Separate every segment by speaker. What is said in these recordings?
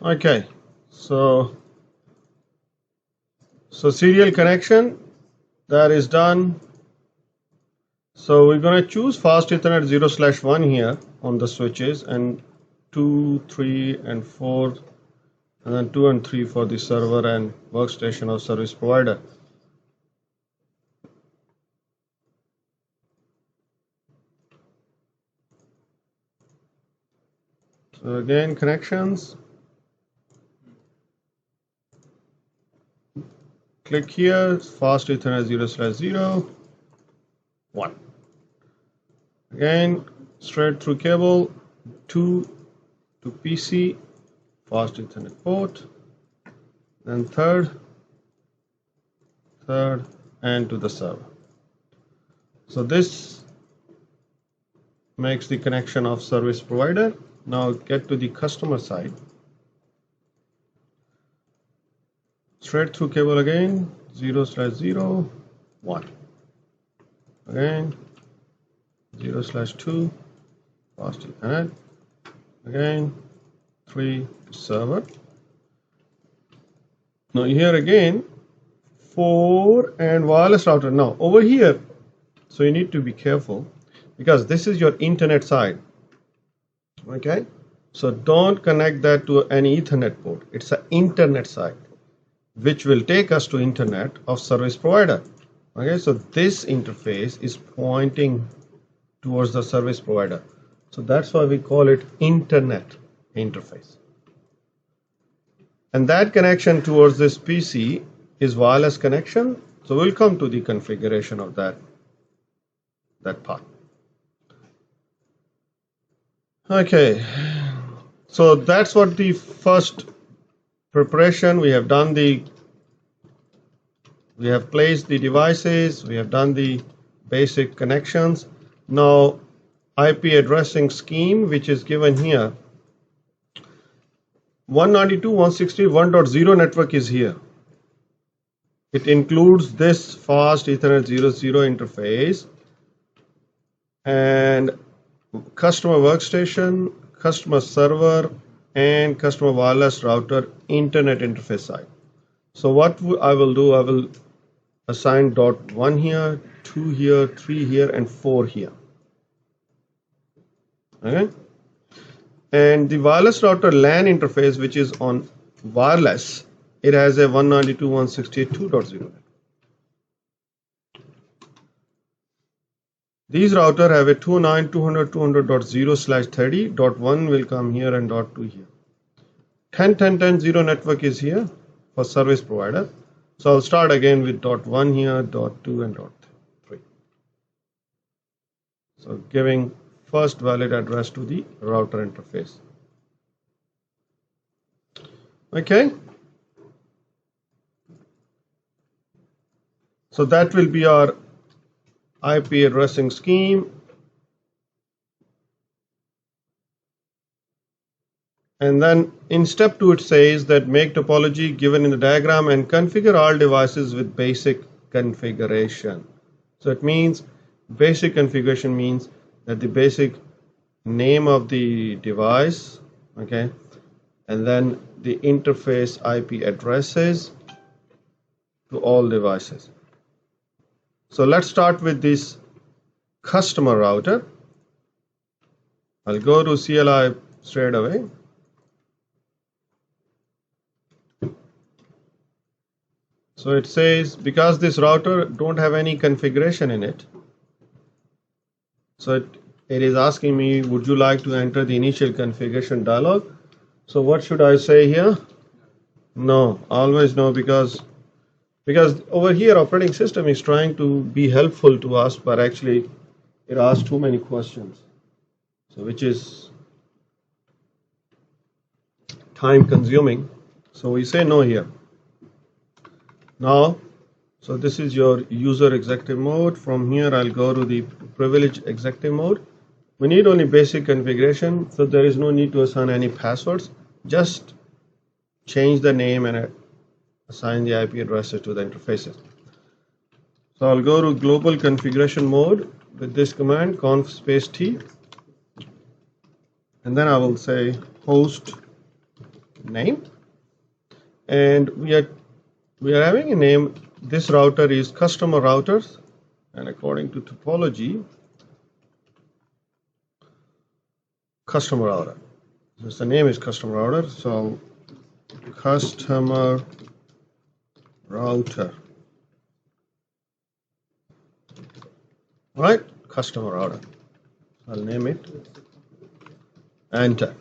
Speaker 1: Okay, so serial connection, that is done. So we're going to choose fast Ethernet 0/1 here on the switches, and 2, 3, and 4, and then 2 and 3 for the server and workstation or service provider. So again, connections. Click here, fast Ethernet 0/0, 1. Again, straight through cable, 2 to PC, fast Ethernet port, then third, and to the server. So this makes the connection of service provider. Now get to the customer side. Straight through cable again, 0/0, 1. Again, 0/2, fast Ethernet. Again, 3 server. Now here again, 4 and wireless router. Now over here, so you need to be careful because this is your internet side. Okay, so don't connect that to any Ethernet port. It's an internet side, which will take us to internet of service provider. Okay, so this interface is pointing towards the service provider. So that's why we call it internet interface. And that connection towards this PC is wireless connection. So we'll come to the configuration of that part. Okay, so that's what the first preparation. We have done we have placed the devices, we have done the basic connections. Now IP addressing scheme, which is given here, 192.168.1.0 network is here. It includes this fast Ethernet 0/0 interface and customer workstation, customer server, and customer wireless router internet interface side. So what I will do, I will assign .1 here, 2 here, 3 here, and 4 here. Okay, and the wireless router LAN interface, which is on wireless, it has a 192.168.2.0. These router have a 209.200.200.0/30. .1 will come here and .2 here. 10.10.10.0 network is here for service provider. So I'll start again with .1 here, .2 and .3. So giving first valid address to the router interface. Okay. So that will be our IP addressing scheme. And then in step 2 it says that make topology given in the diagram and configure all devices with basic configuration. So it means basic configuration means that the basic name of the device, okay, and then the interface IP addresses to all devices. So let's start with this customer router. I'll go to CLI straight away. So it says because this router don't have any configuration in it, so it is asking me, would you like to enter the initial configuration dialog? So what should I say here? No, always no, because over here operating system is trying to be helpful to us, but actually it asks too many questions, so which is time consuming. So we say no here. Now, so this is your user executive mode. From here I'll go to the privileged executive mode. We need only basic configuration, so there is no need to assign any passwords. Just change the name and assign the IP addresses to the interfaces. So I'll go to global configuration mode with this command conf -t, and then I will say host name, and we are having a name. This router is customer routers, and according to topology, customer router. Since the name is customer router, so customer router, right? Customer router. I'll name it. Enter.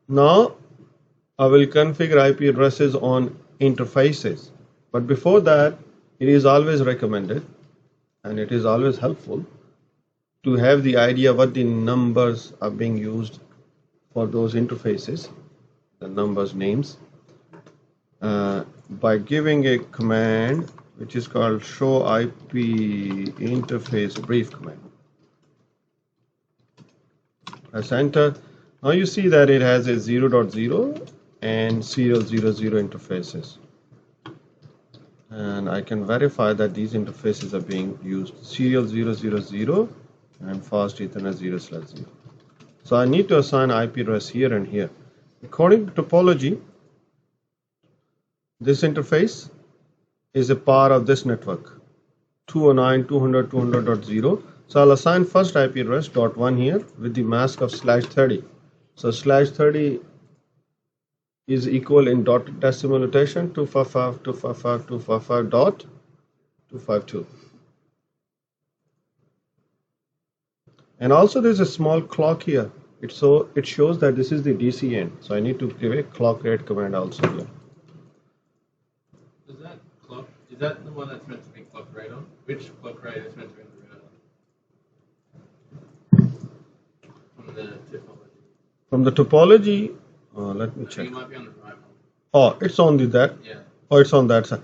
Speaker 1: Now I will configure IP addresses on interfaces, but before that, it is always recommended and it is always helpful to have the idea what the numbers are being used for those interfaces, the numbers names, by giving a command which is called show IP interface brief command. Press enter. Now you see that it has a 0.0 and serial 00 interfaces, and I can verify that these interfaces are being used, serial 000 and fast Ethernet 0/0. So I need to assign IP address here and here. According to topology, this interface is a part of this network 209.200.200.0. So I'll assign first IP address .1 here with the mask of /30. So /30 is equal in dot decimal notation 255.255.255.252. And also there's a small clock here. It shows that this is the DC end. So I need to give a clock rate command also here.
Speaker 2: Is that the one that's meant to be clock rate on? Which clock rate is meant to be on the router? From the topology?
Speaker 1: Let me check.
Speaker 2: It might be on the right one.
Speaker 1: Oh, it's on that.
Speaker 2: Yeah.
Speaker 1: Oh, it's on that side.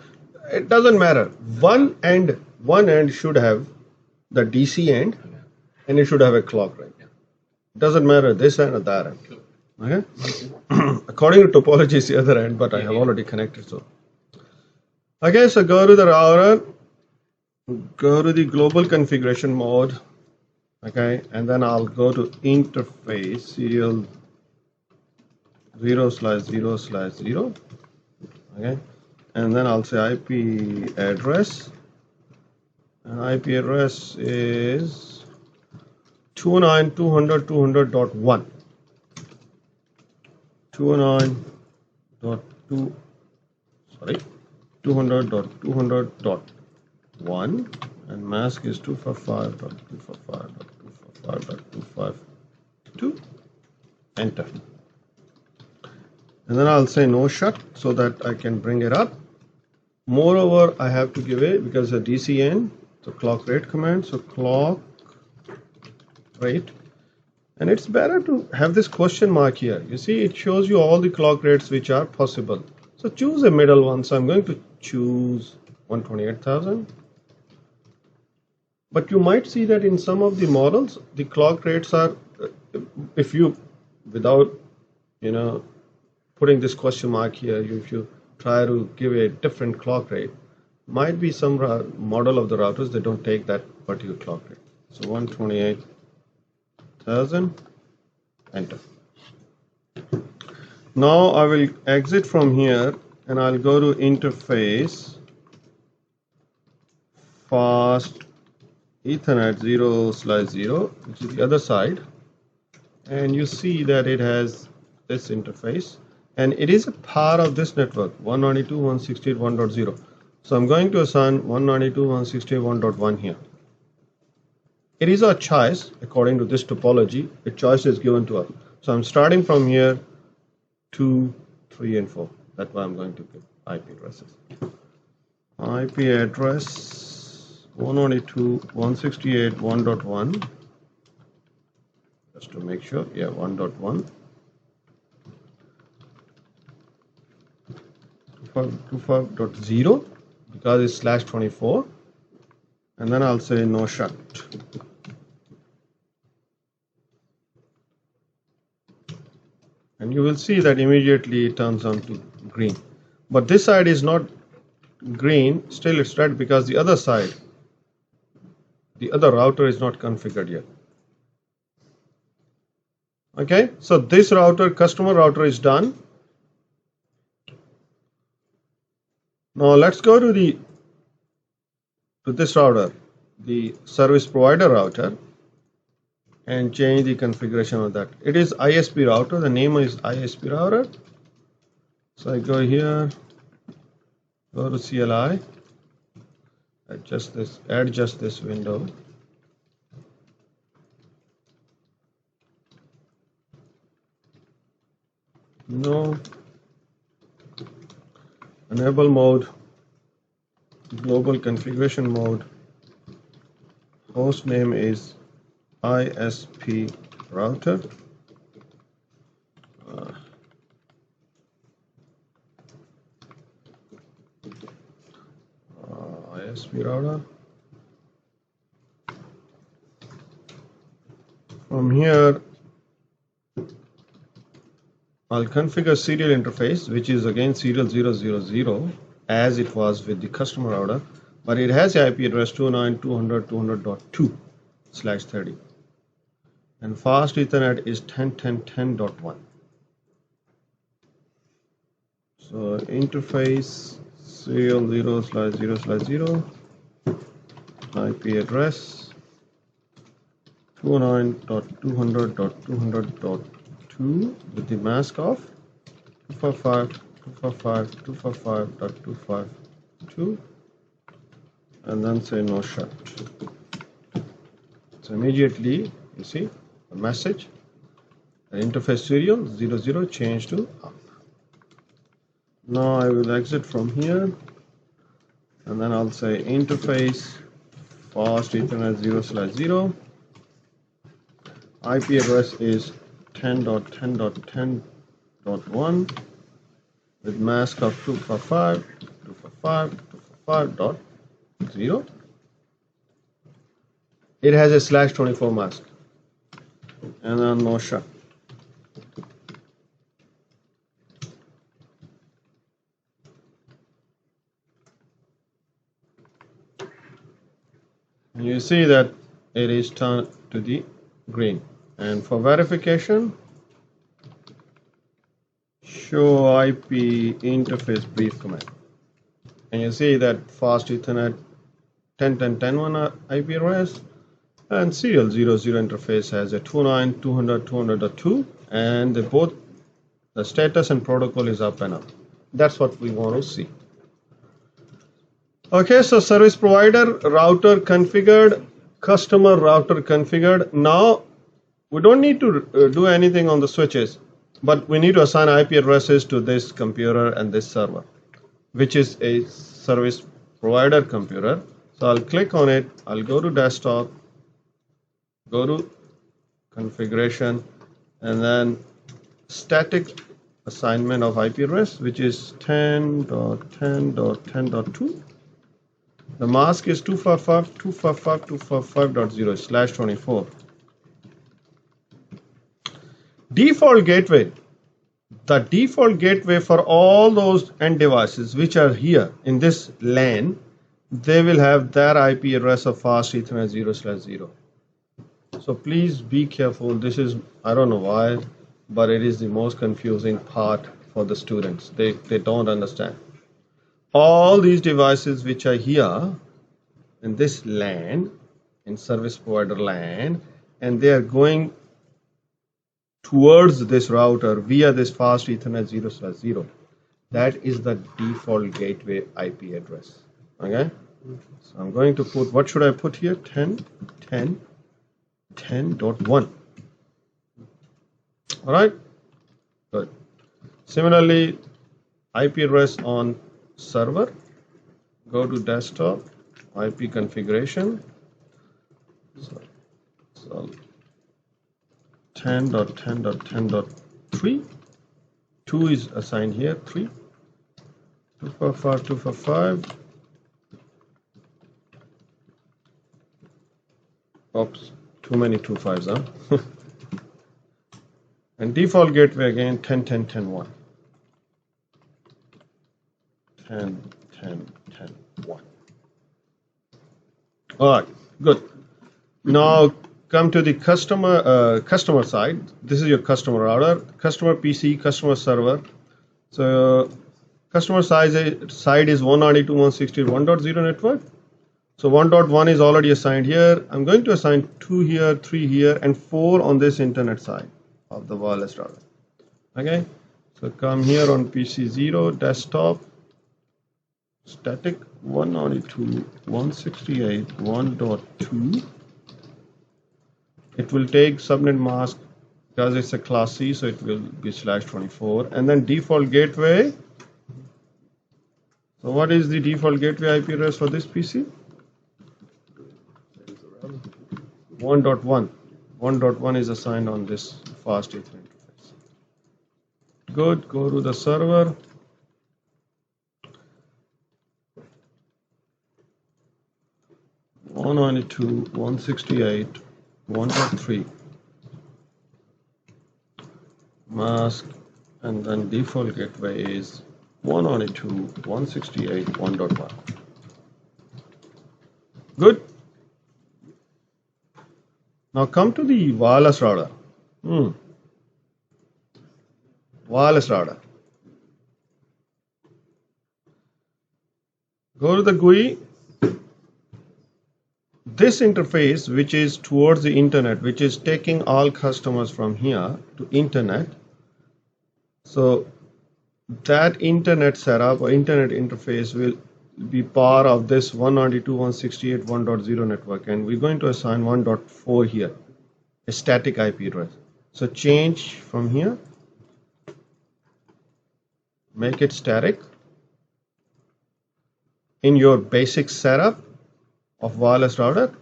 Speaker 1: It doesn't matter. One end should have the DC end,
Speaker 2: Okay.
Speaker 1: and it should have a clock rate.
Speaker 2: Yeah.
Speaker 1: It doesn't matter this end or that end.
Speaker 2: Cool.
Speaker 1: Okay. According to topology, it's the other end, but I have already connected. So, okay. So go to the router, go to the global configuration mode. Okay, and then I'll go to interface serial 0/0/0. Okay, and then I'll say IP address, and IP address is 209.200.200.1. 200.200.1, and mask is 255.255.255.252. Enter. And then I'll say no shut so that I can bring it up. Moreover, I have to give it, because the DCN, so clock rate command, so clock rate, and it's better to have this question mark here. You see, it shows you all the clock rates which are possible. So choose a middle one. So I'm going to choose 128,000. But you might see that in some of the models, the clock rates are, if you, without, putting this question mark here, if you try to give a different clock rate, might be some model of the routers that don't take that particular clock rate. So 128,000, enter. Now I will exit from here and I'll go to interface fast Ethernet 0/0, which is the other side, and you see that it has this interface, and it is a part of this network 192.168.1.0. So I'm going to assign 192.168.1.1 here. It is our choice according to this topology. A choice is given to us. So I'm starting from here 2, 3, and 4. That's why I'm going to give IP addresses. IP address 192.168.1.1, just to make sure, yeah, 1.1, 25.0, because it's /24, and then I'll say no shut. And you will see that immediately it turns on to green. But this side is not green, still it's red, because the other side, the other router is not configured yet. Okay, so this router, customer router, is done. Now let's go to this router, the service provider router, and change the configuration of that. It is ISP router. The name is ISP router. So I go here, go to CLI, adjust this window. No, enable mode, global configuration mode, host name is ISP router. ISP router. From here, I'll configure serial interface, which is again serial 000 as it was with the customer router, but it has the IP address 292.100.2/30, and fast Ethernet is 10.10.10.1. So interface serial 0/0/0, IP address 209.200.200.2 with the mask of 255.255.255.252, and then say no shut. So immediately you see a message, the interface serial 00 changed to up. Now I will exit from here, and then I'll say interface fast Ethernet 0/0. IP address is 10.10.10.1 with mask of 255.255.255.0. It has a /24 mask, and then no shut. You see that it is turned to the green. And for verification, show IP interface brief command. And you see that fast Ethernet 10.10.10.1 IP address and serial 00 interface has a 209.200.200.2, and both the status and protocol is up and up. That's what we want to see. Okay, so service provider router configured, customer router configured. Now we don't need to do anything on the switches, but we need to assign IP addresses to this computer and this server, which is a service provider computer. So I'll click on it, I'll go to desktop, go to configuration, and then static assignment of IP address, which is 10.10.10.2. The mask is 255.255.255.0/24. Default gateway. The default gateway for all those end devices which are here in this LAN, they will have their IP address of fast Ethernet 0/0. So please be careful. This is, I don't know why, but it is the most confusing part for the students. They don't understand. All these devices which are here in this LAN, in service provider LAN, and they are going towards this router via this fast Ethernet 0/0. That is the default gateway IP address. Okay, so I'm going to put, what should I put here? 10.10.10.1. All right, good. Similarly, IP address on server, go to desktop, IP configuration. So 10.10.10.3. 2 is assigned here, 3. 255.255. Oops, too many 25s, huh? And default gateway again, 10.10.10.1. 10.10.10.1. All right, good. Now come to the customer side. This is your customer router, customer PC, customer server. So customer side is 192.168.1.0 network. So 1.1 is already assigned here. I'm going to assign 2 here, 3 here, and 4 on this internet side of the wireless router. Okay, so come here on PC0 desktop, static 192.168.1.2. It will take subnet mask because it's a class C, so it will be /24, and then default gateway. So what is the default gateway IP address for this PC? 1.1. 1.1 is assigned on this fast Ethernet interface. Good. Go to the server. One 192.168.1.3 mask, and then default gateway is 192.168.1.1. Good. Now come to the wireless router. Wireless router. Go to the GUI. This interface, which is towards the internet, which is taking all customers from here to internet. So that internet setup or internet interface will be part of this 192.168.1.0 network, and we're going to assign 1.4 here, a static IP address. So change from here, make it static. In your basic setup of wireless router,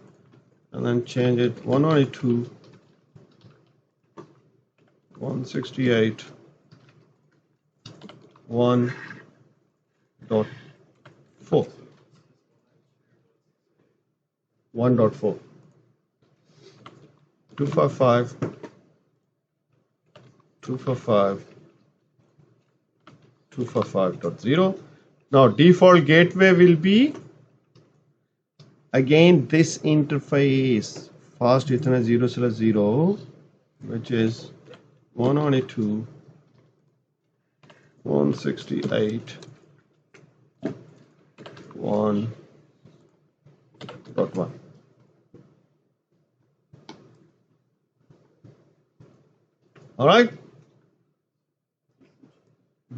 Speaker 1: and then change it 192.168.1.4. 1.4. 255.255.255.0. Now default gateway will be again this interface, fast Ethernet 0/0, which is 192.168.1.1. All right.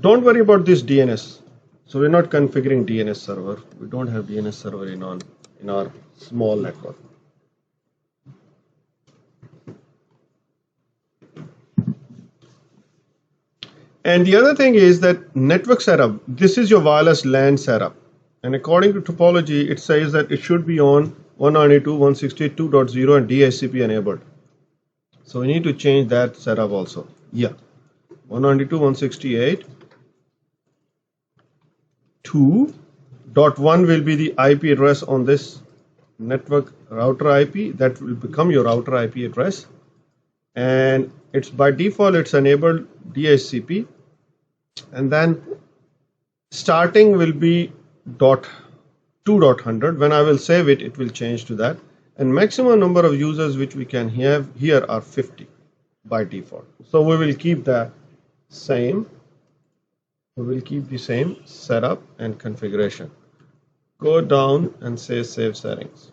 Speaker 1: Don't worry about this DNS. So we're not configuring DNS server. We don't have DNS server in our small network. And the other thing is that network setup. This is your wireless LAN setup, and according to topology, it says that it should be on 192.168.2.0 and DHCP enabled. So we need to change that setup also. Yeah, 192.168.2.1 will be the IP address on this network router IP. That will become your router IP address, and it's by default it's enabled DHCP, and then starting will be .2.100. When I will save it, it will change to that. And maximum number of users which we can have here are 50 by default. So we will keep that same. We will keep the same setup and configuration. Go down and say save settings.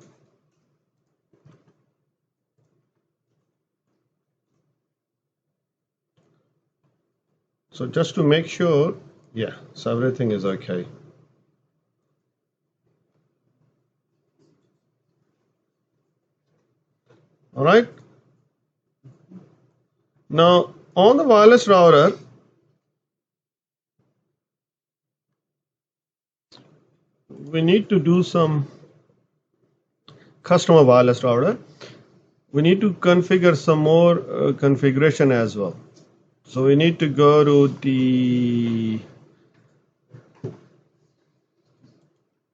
Speaker 1: So just to make sure, yeah, so everything is okay. All right. Now on the wireless router, we need to do some customer wireless router. We need to configure some more configuration as well. So we need to go to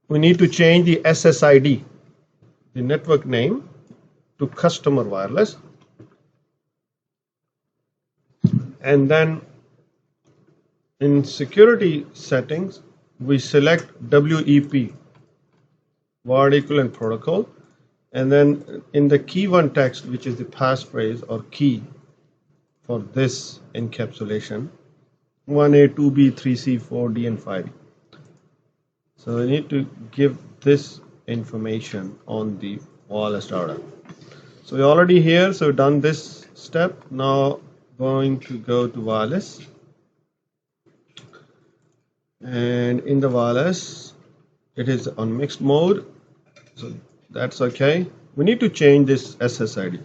Speaker 1: we need to change the SSID, the network name, to customer wireless. And then in security settings, we select WEP, word equivalent protocol, and then in the key one text, which is the passphrase or key for this encapsulation, 1A, 2B, 3C, 4D, and 5D. So we need to give this information on the wireless router. So we're already here, so we've done this step. Now going to go to wireless, and in the wireless it is on mixed mode, so that's okay. We need to change this SSID.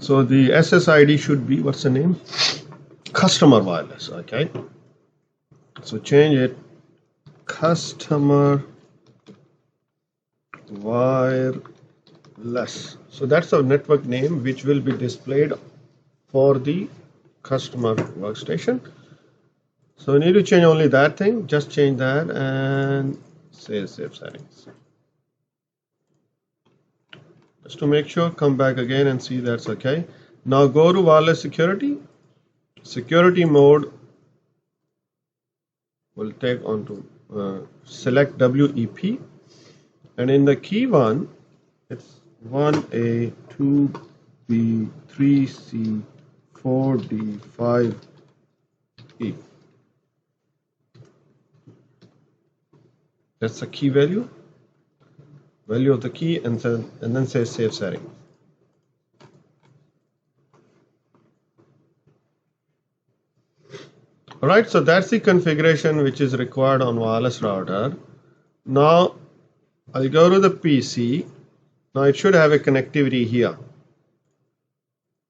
Speaker 1: So the SSID should be, what's the name? Customer wireless. Okay, so change it, customer wireless. So that's our network name, which will be displayed for the customer workstation. So we need to change only that thing. Just change that and say save settings. Just to make sure, come back again and see that's okay. Now go to wireless security. Security mode will take on to select WEP, and in the key one it's 1A, 2B, 3C, 4D, 5E. That's the key value of the key, and then say save setting. Alright, so that's the configuration which is required on wireless router. Now I'll go to the PC. Now it should have a connectivity here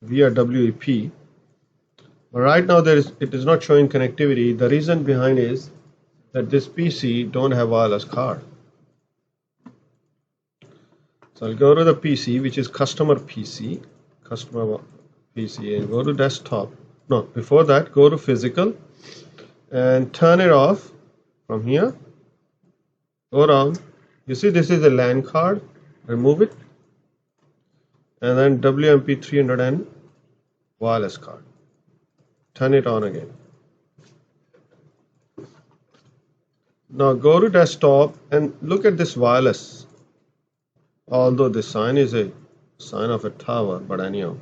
Speaker 1: via WEP. But right now it is not showing connectivity. The reason behind is that this PC don't have wireless card. So I'll go to the PC, which is customer PC, and go to desktop. No, before that, go to physical and turn it off from here. Go down. You see this is a LAN card. Remove it. And then WMP300N wireless card. Turn it on again. Now go to desktop and look at this wireless. Although this sign is a sign of a tower, but anyhow,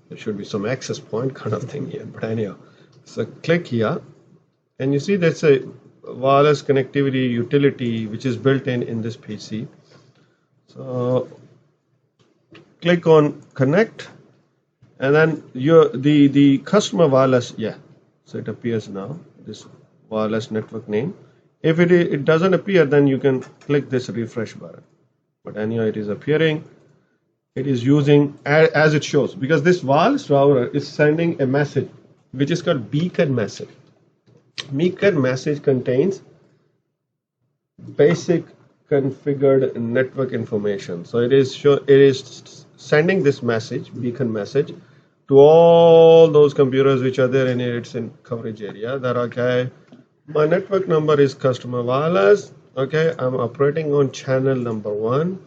Speaker 1: there should be some access point kind of thing here. But anyhow, so click here, and you see that's a wireless connectivity utility which is built in this PC. So click on connect, and then the customer wireless, yeah. So it appears now, this wireless network name. If it doesn't appear, then you can click this refresh button. But anyhow, it is appearing. It is using as it shows, because this wireless router is sending a message which is called beacon message. Beacon message contains basic configured network information. So it is sending this message, beacon message, to all those computers which are there in its coverage area. That okay, my network number is customer wireless. Okay, I'm operating on channel number 1,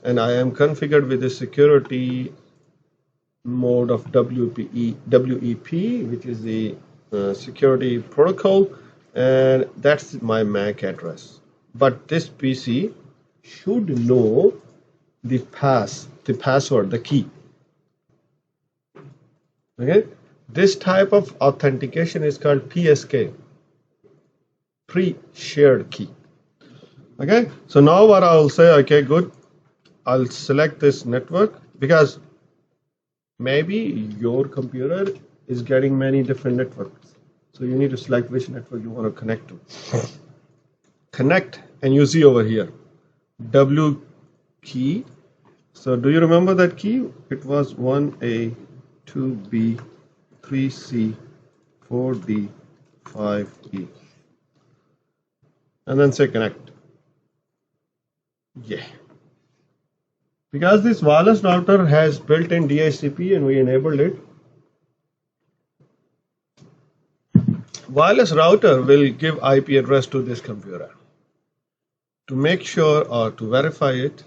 Speaker 1: and I am configured with the security mode of WEP, which is the security protocol, and that's my MAC address. But this PC should know the password, the key. Okay, this type of authentication is called PSK, pre-shared key. Okay, so now what I'll say, okay, good, I'll select this network, because maybe your computer is getting many different networks, so you need to select which network you want to connect to. Connect, and you see over here W key. So do you remember that key? It was 1A, 2B, 3C, 4D, 5E, and then say connect. Yeah, because this wireless router has built-in DHCP and we enabled it. Wireless router will give IP address to this computer. To make sure or to verify it,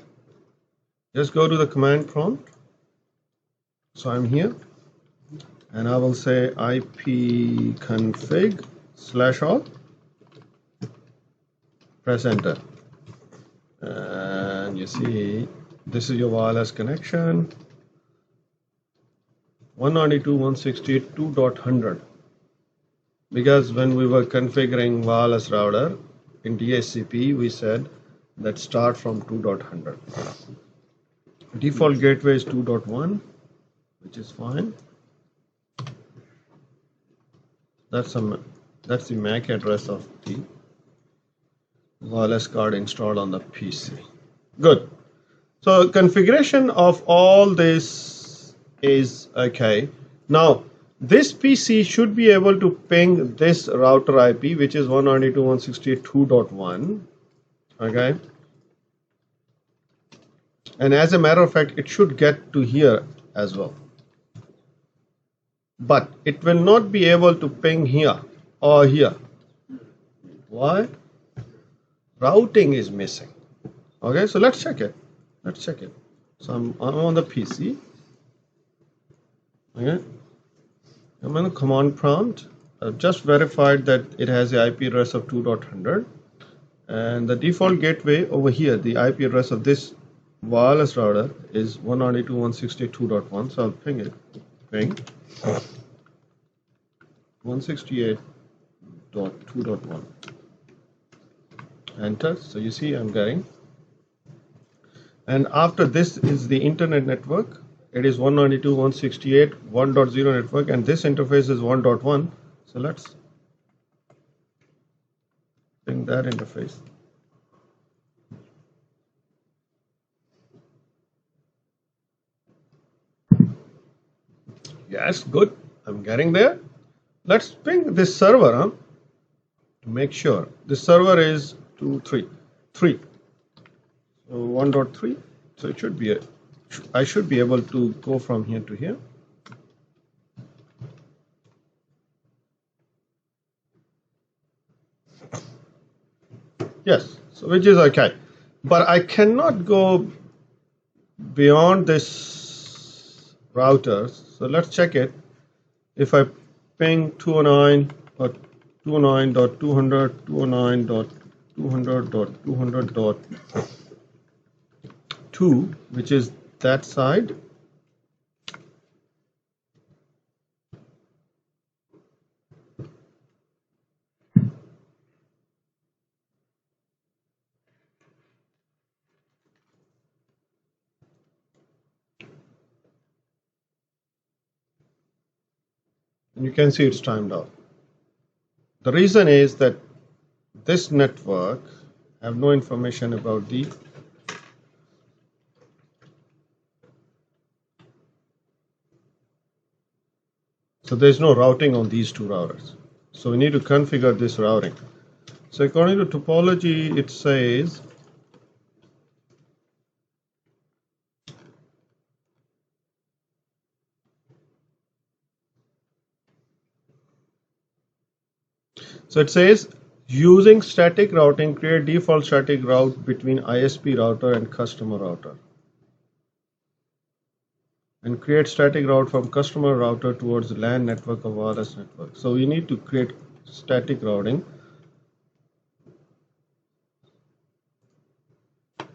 Speaker 1: just go to the command prompt. So I'm here, and I will say ipconfig/all, Press enter, and you see this is your wireless connection. 192.168.2.100, because when we were configuring wireless router in DHCP, we said that start from 2.100. Default gateway is 2.1, which is fine. That's the MAC address of the wireless card installed on the PC. Good. So configuration of all this is okay. Now this PC should be able to ping this router IP, which is 192.168.2.1. Okay. And as a matter of fact, it should get to here as well. But it will not be able to ping here or here. Why? Routing is missing. Okay, so let's check it. Let's check it. So I'm on the PC. Okay, I'm on the command prompt. I've just verified that it has the IP address of 2.100, and the default gateway over here, the IP address of this wireless router is 192.168.2.1. So I'll ping it. Ping 168.2.1. Enter. So you see I'm getting. And after this is the internet network. It is 192.168 1.0 network, and this interface is 1.1. So let's bring that interface. Yes, good. I'm getting there. Let's ping this server to make sure. This server is 3. So 1.3. So it should be I should be able to go from here to here. Yes, so which is okay. But I cannot go beyond this router. So let's check it. If I ping 209 or 209.200, 209.200.200.2, which is that side. And you can see it's timed out. The reason is that this network have no information about the so there's no routing on these two routers. So we need to configure this routing. So according to topology, it says using static routing, create default static route between ISP router and customer router, and create static route from customer router towards LAN network or wireless network. So we need to create static routing.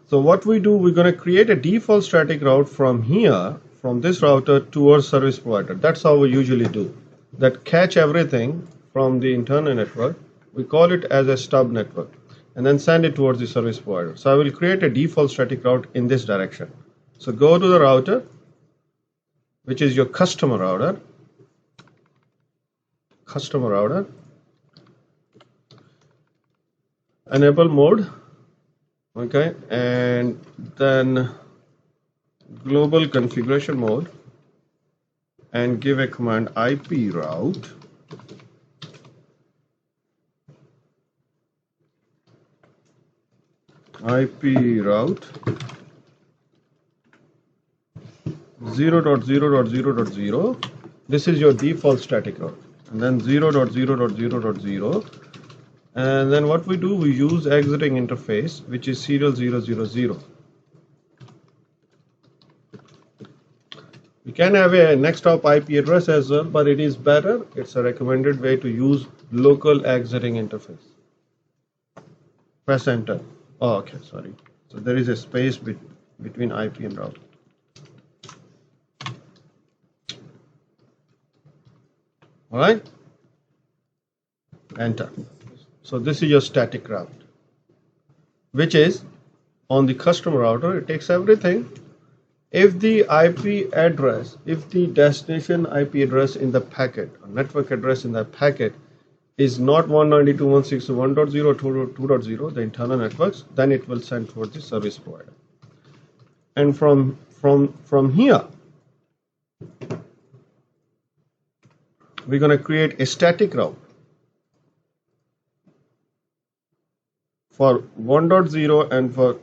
Speaker 1: So what we do, we're going to create a default static route from here, from this router towards service provider. That's how we usually do. That catch everything from the internal network. We call it as a stub network, and then send it towards the service provider. So I will create a default static route in this direction. So go to the router, which is your customer router, enable mode, okay, and then global configuration mode, and give a command IP route. IP route 0.0.0.0. This is your default static route, and then 0.0.0.0, and then what we do, we use exiting interface, which is serial 000. We can have a next hop IP address as well, but it is better. It's a recommended way to use local exiting interface. Press enter. Oh, okay, sorry. So there is a space between IP and route. All right, enter. So this is your static route, which is on the customer router. It takes everything. If the IP address, if the destination IP address in the packet, or network address in the packet, is not 192.168.1.0 or 2.0, the internal networks, then it will send towards the service provider. And from here, we're going to create a static route for 1.0 and for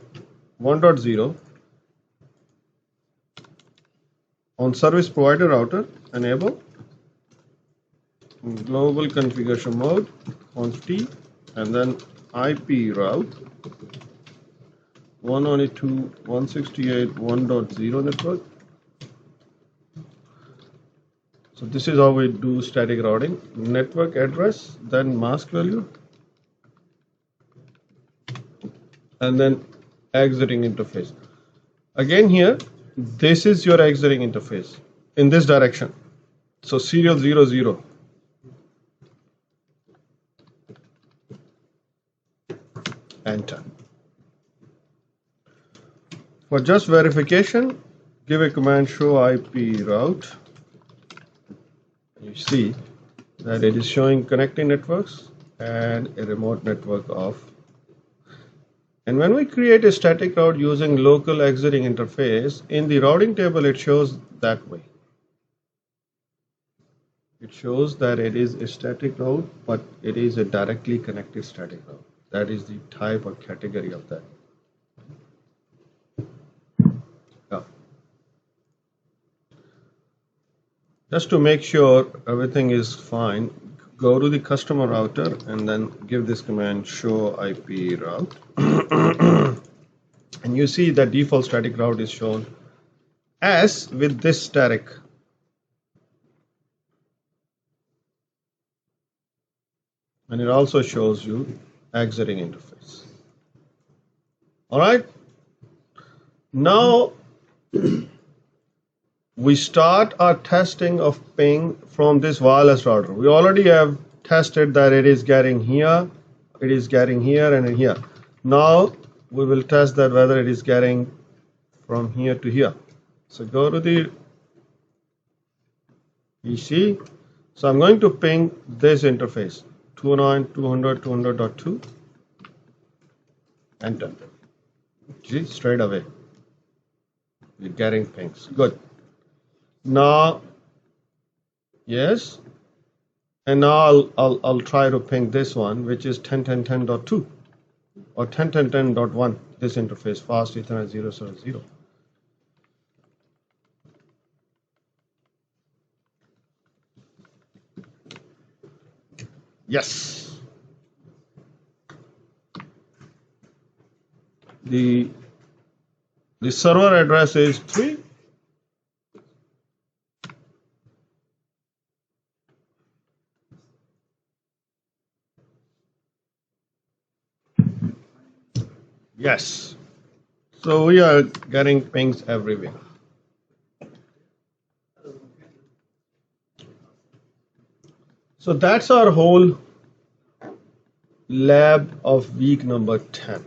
Speaker 1: 1.0 on service provider router. Enable global configuration mode const t and then IP route 192.168.1.0 network. So this is how we do static routing. Network address, then mask value, and then exiting interface. Again here, this is your exiting interface in this direction. So serial 00. Enter. For just verification, give a command show IP route. You see that it is showing connecting networks and a remote network off. And when we create a static route using local exiting interface, in the routing table it shows that way. It shows that it is a static route, but it is a directly connected static route. That is the type or category of that. Yeah. Just to make sure everything is fine, go to the customer router and then give this command show IP route. And you see that default static route is shown as with this static. And it also shows you exiting interface. All right. Now we start our testing of ping from this wireless router. We already have tested that it is getting here, it is getting here and here. Now we will test that whether it is getting from here to here. So go to the PC. So I'm going to ping this interface 209.200.200.2. Enter. See, straight away we're getting pings. Good. Now, yes, and now I'll try to ping this one, which is 10.10.10.2 or 10.10.10.1. This interface, fast Ethernet 070. Yes. The server address is 3. Yes. So we are getting pings everywhere. So that's our whole lab of week number 10.